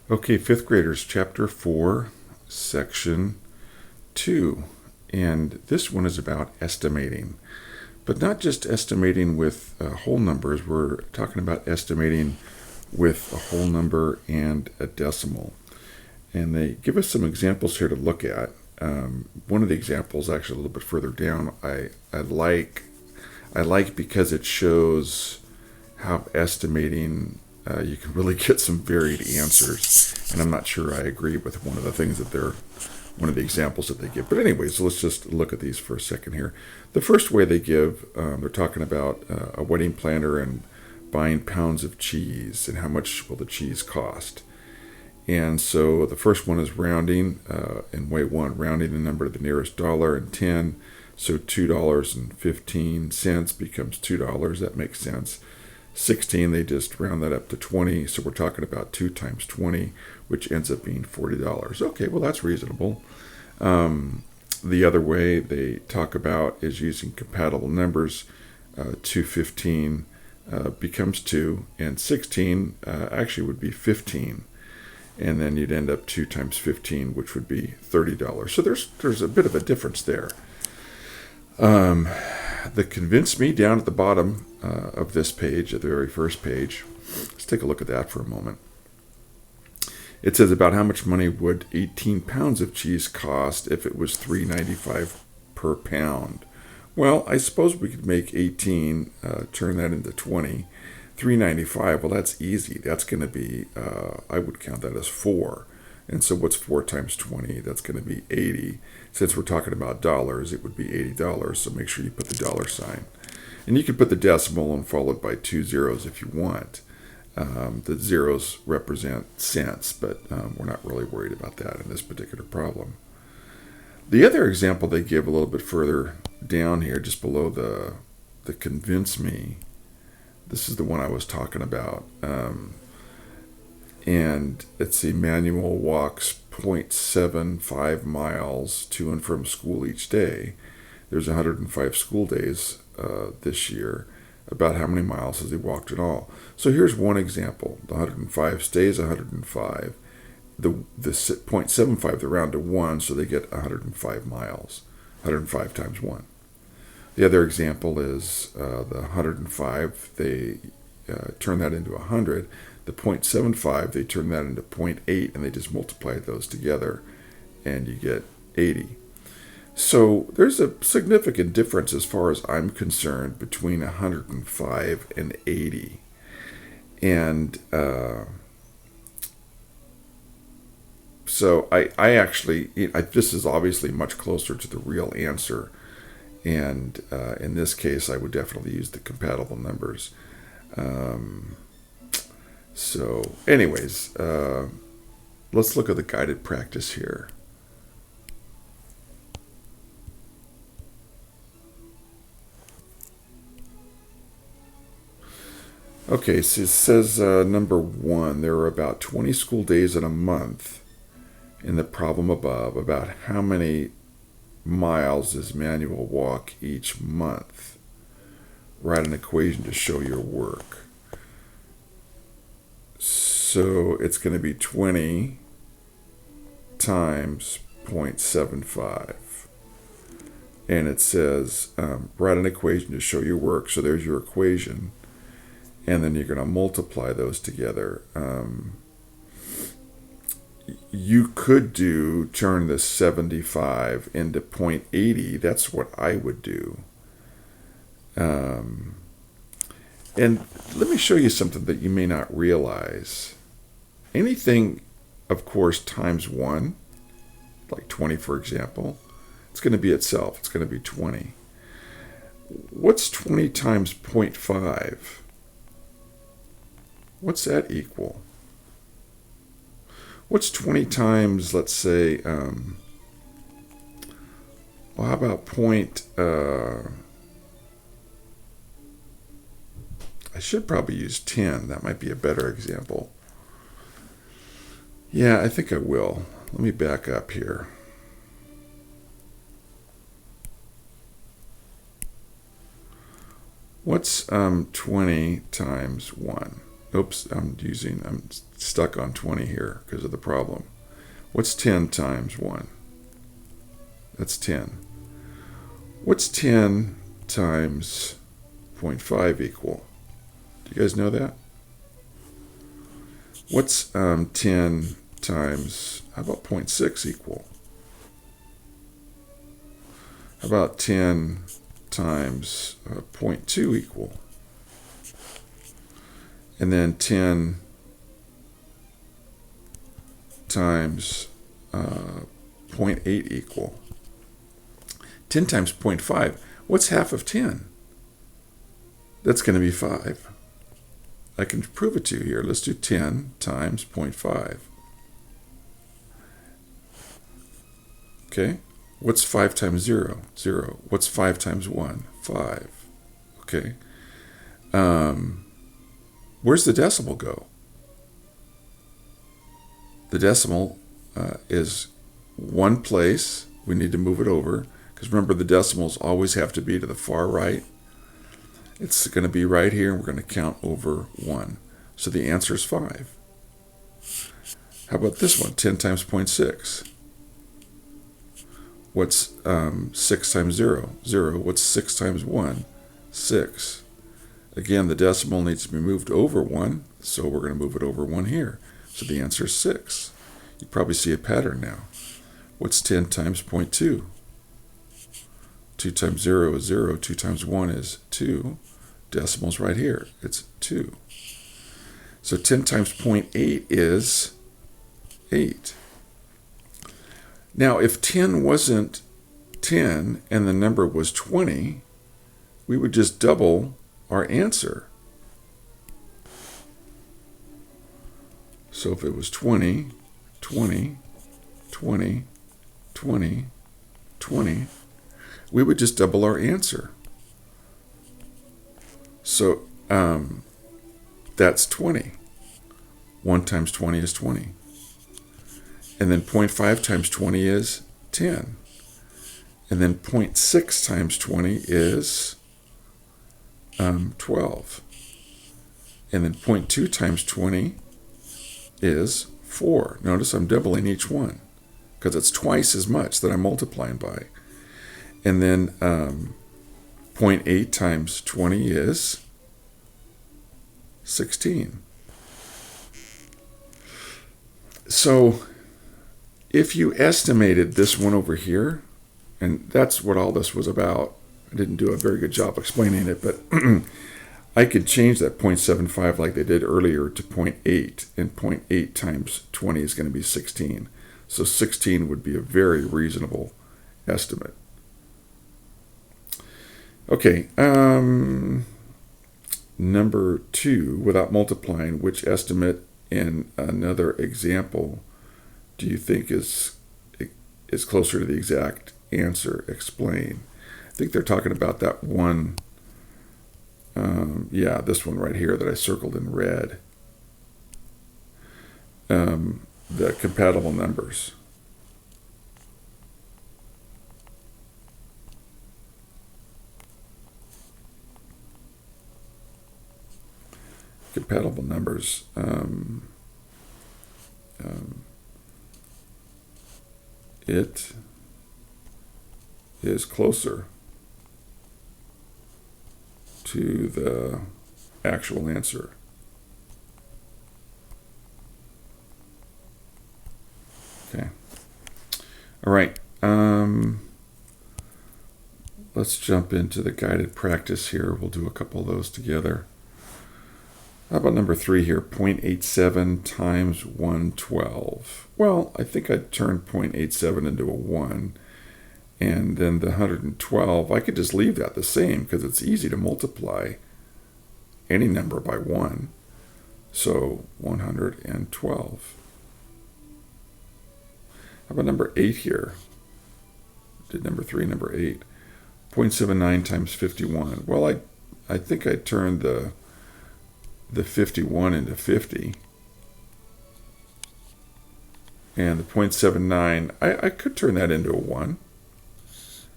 Okay, fifth graders, chapter 4, section 2. And this one is about estimating. But not just estimating with whole numbers, we're talking about estimating with a whole number and a decimal. And they give us some examples here to look at. One of the examples, actually a little bit further down, I like because it shows how estimating you can really get some varied answers. And I'm not sure I agree with one of the examples that they give. But anyways, let's just look at these for a second here. The first way they give, they're talking about a wedding planner and buying pounds of cheese and how much will the cheese cost. And so the first one is rounding, in way one, rounding the number to the nearest dollar and 10. So $2.15 becomes $2. That makes sense. 16, they just round that up to 20. So we're talking about 2 times 20, which ends up being $40. Okay, well, that's reasonable. The other way they talk about is using compatible numbers. 215 becomes 2, and 16 actually would be 15. And then you'd end up 2 times 15, which would be $30. So there's a bit of a difference there. The convince me down at the bottom of this page, at the very first page, let's take a look at that for a moment. It says about how much money would 18 pounds of cheese cost if it was $3.95 per pound. Well, I suppose we could make 18, turn that into 20. $3.95, well, that's easy. That's going to be, I would count that as 4. And so what's 4 times 20? That's going to be 80. Since we're talking about dollars, it would be $80. So make sure you put the dollar sign. And you can put the decimal and follow it by 2 zeros if you want. The zeros represent cents, but we're not really worried about that in this particular problem. The other example they give a little bit further down here, just below the convince me, this is the one I was talking about. And it's Emmanuel walks 0.75 miles to and from school each day. There's 105 school days this year. About how many miles has he walked in all? So here's one example. The 105 stays 105. The 0.75, they round to 1, so they get 105 miles. 105 times 1. The other example is the 105, they turn that into 100. The 0.75, they turn that into 0.8, and they just multiply those together, and you get 80. So there's a significant difference as far as I'm concerned between 105 and 80. And so I actually, this is obviously much closer to the real answer. And in this case, I would definitely use the compatible numbers. So anyways, let's look at the guided practice here. Okay, so it says number 1, there are about 20 school days in a month. In the problem above, about how many miles does Manuel walk each month? Write an equation to show your work. So it's going to be 20 times 0.75. And it says, write an equation to show your work. So there's your equation. And then you're going to multiply those together. You could turn the 75 into 0.80. That's what I would do. And let me show you something that you may not realize. Anything, of course, times 1, like 20, for example, it's going to be itself. It's going to be 20. What's 20 times 0.5? What's that equal? What's 20 times, let's say, well, how about I should probably use 10. That might be a better example. Yeah, I think I will. Let me back up here. What's 20 times 1? Oops, I'm stuck on 20 here because of the problem. What's 10 times 1? That's 10. What's 10 times 0.5 equal? Do you guys know that? What's 10 times, how about 0.6 equal? How about 10 times 0.2 equal? And then 10 times 0.8 equal. 10 times 0.5. What's half of 10? That's going to be 5. I can prove it to you here. Let's do 10 times 0.5. Okay. What's 5 times 0? 0. What's 5 times 1? 5. Okay. Where's the decimal go? The decimal is one place. We need to move it over. Because remember, the decimals always have to be to the far right. It's going to be right here, and we're going to count over 1. So the answer is 5. How about this one? 10 times 0.6. What's 6 times 0? 0. What's 6 times 1? 6. Again, the decimal needs to be moved over 1, so we're going to move it over 1 here. So the answer is 6. You probably see a pattern now. What's 10 times 0.2? 2 times 0 is 0. 2 times 1 is 2. Decimal's right here. It's 2. So 10 times 0.8 is 8. Now, if 10 wasn't 10 and the number was 20, we would just double our answer. So if it was 20, 20, 20, 20, 20, we would just double our answer. So that's 20. 1 times 20 is 20. And then 0.5 times 20 is 10. And then 0.6 times 20 is 12. And then 0.2 times 20 is 4. Notice I'm doubling each one because it's twice as much that I'm multiplying by. And then 0.8 times 20 is 16. So if you estimated this one over here, and that's what all this was about. I didn't do a very good job explaining it, but I could change that 0.75 like they did earlier to 0.8, and 0.8 times 20 is going to be 16. So 16 would be a very reasonable estimate. Okay, number 2, without multiplying, which estimate in another example do you think is closer to the exact answer? Explain. I think they're talking about that one, this one right here that I circled in red. The compatible numbers. Compatible numbers. It is closer to the actual answer. Okay. All right. Let's jump into the guided practice here. We'll do a couple of those together. How about number 3 here, 0.87 times 112? Well, I think I'd turn 0.87 into a 1. And then the 112, I could just leave that the same because it's easy to multiply any number by 1. So 112. How about number 8 here? Did number 3, number 8. 0.79 times 51. Well, I think I turned the 51 into 50. And the 0.79, I could turn that into a 1.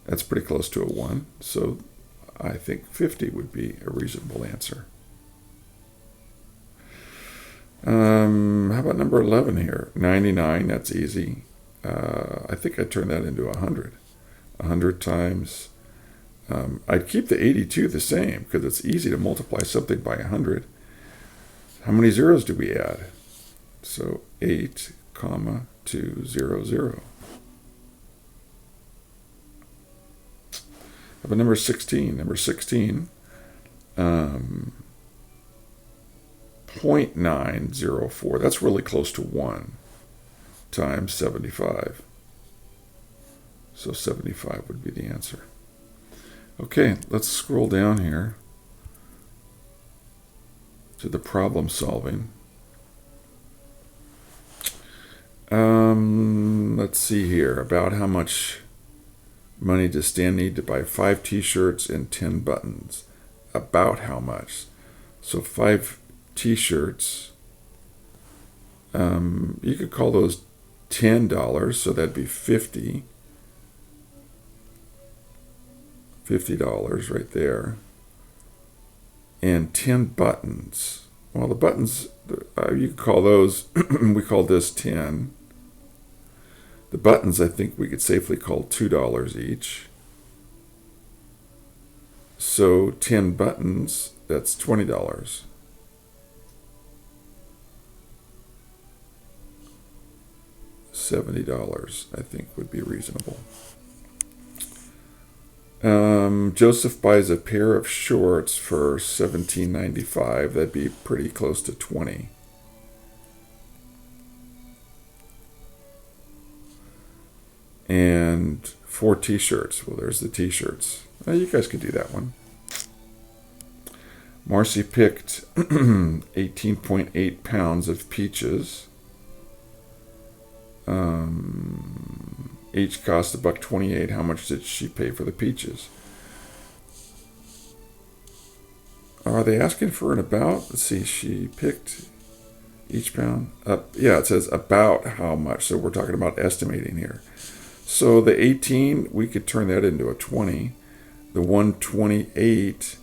That's pretty close to a 1. So I think 50 would be a reasonable answer. How about number 11 here? 99, that's easy. I think I'd turn that into 100. 100 times. I'd keep the 82 the same because it's easy to multiply something by 100. How many zeros do we add? So 8, comma, 2, 0, 0. How about number 16? Number 16, 0.904. That's really close to 1 times 75. So 75 would be the answer. Okay, let's scroll down here to the problem solving. Let's see here. About how much money does Stan need to buy 5 t-shirts and 10 buttons? About how much? So 5 t-shirts, you could call those $10, so that'd be $50 right there. And 10 buttons. Well, the buttons, you could call those, we call this 10. The buttons, I think we could safely call $2 each. So 10 buttons, that's $20. $70, I think, would be reasonable. Joseph buys a pair of shorts for $17.95. That'd be pretty close to 20. And 4 t-shirts. Well, there's the t-shirts. You guys could do that one. Marcy picked 18.8 pounds of peaches. Each cost $1.28. How much did she pay for the peaches? Are they asking for an about? Let's see. She picked each pound. Yeah, it says about how much. So we're talking about estimating here. So the 18, we could turn that into a 20. The 128,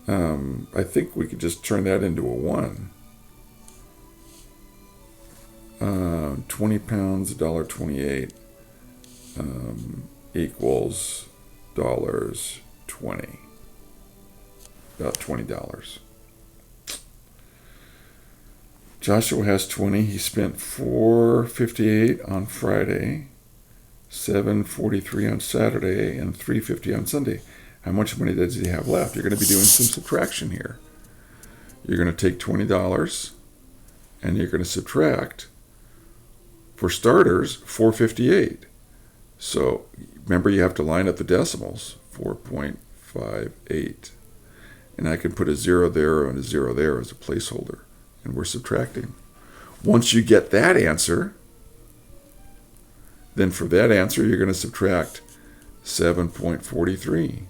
I think we could just turn that into a 1. 20 pounds, $1.28 equals $20. About $20. Joshua has 20. He spent $4.58 on Friday, $7.43 on Saturday, and $3.50 on Sunday. How much money does he have left? You're going to be doing some subtraction here. You're going to take $20 and you're going to subtract, for starters, $4.58. So remember, you have to line up the decimals. 4.58. And I can put a 0 there and a 0 there as a placeholder. And we're subtracting. Once you get that answer, then for that answer, you're going to subtract 7.43.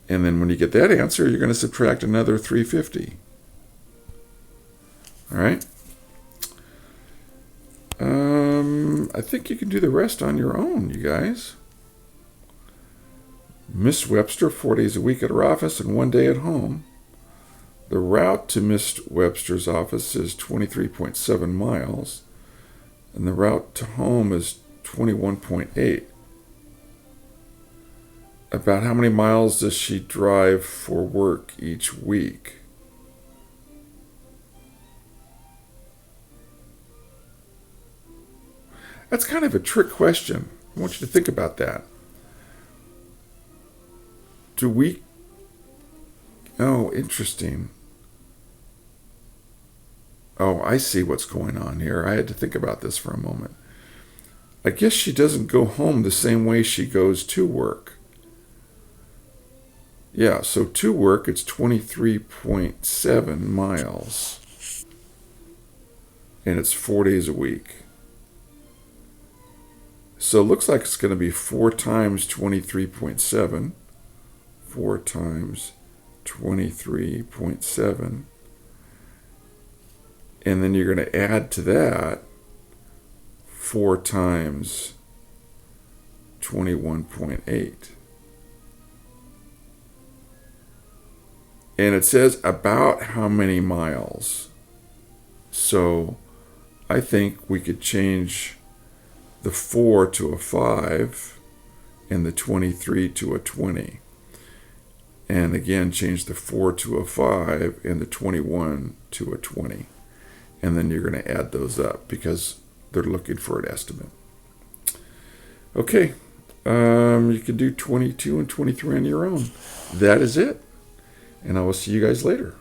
And then when you get that answer, you're going to subtract another 350. All right? I think you can do the rest on your own, you guys. Miss Webster, 4 days a week at her office and 1 day at home. The route to Miss Webster's office is 23.7 miles, and the route to home is 21.8. About how many miles does she drive for work each week? That's kind of a trick question. I want you to think about that. Oh, interesting. Oh, I see what's going on here. I had to think about this for a moment. I guess she doesn't go home the same way she goes to work. Yeah, so to work, it's 23.7 miles. And it's 4 days a week. So it looks like it's going to be 4 times 23.7. 4 times 23.7. And then you're going to add to that 4 times 21.8. And it says about how many miles. So I think we could change the 4 to a 5 and the 23 to a 20. And again, change the 4 to a 5 and the 21 to a 20. And then you're going to add those up because they're looking for an estimate. Okay, you can do 22 and 23 on your own. That is it. And I will see you guys later.